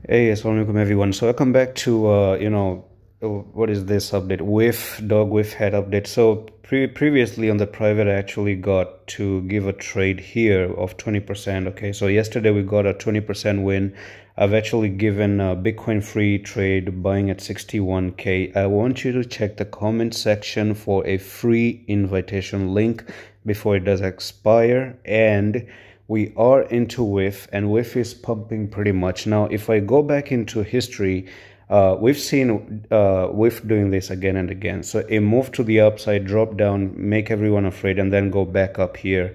Hey, assalamu alaikum everyone. So welcome back to what is this update? WIF dog WIF head update. So previously on the private, I actually got to give a trade here of 20%. Okay, so yesterday we got a 20% win. I've actually given a Bitcoin free trade buying at 61K. I want you to check the comment section for a free invitation link before it does expire. And we are into WIF, and WIF is pumping pretty much. Now, if I go back into history, we've seen WIF doing this again and again. So a move to the upside, drop down, make everyone afraid, and then go back up here.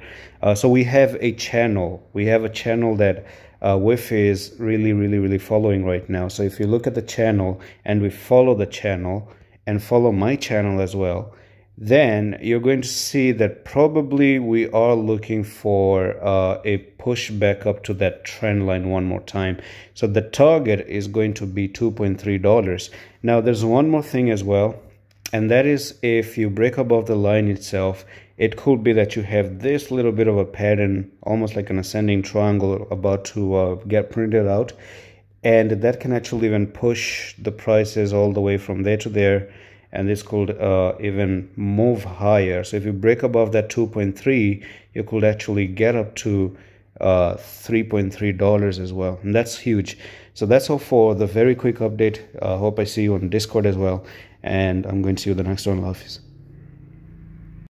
So we have a channel. We have a channel that WIF is really following right now. So if you look at the channel and we follow the channel and follow my channel as well, then you're going to see that probably we are looking for a push back up to that trend line one more time. So the target is going to be $2.3. Now there's one more thing as well, and that is if you break above the line itself, it could be that you have this little bit of a pattern, almost like an ascending triangle about to get printed out, and that can actually even push the prices all the way from there to there, and this could even move higher. So if you break above that 2.3, you could actually get up to $3.3 as well, and that's huge. So that's all for the very quick update. Hope I see you on Discord as well, and I'm going to see you the next one. Love.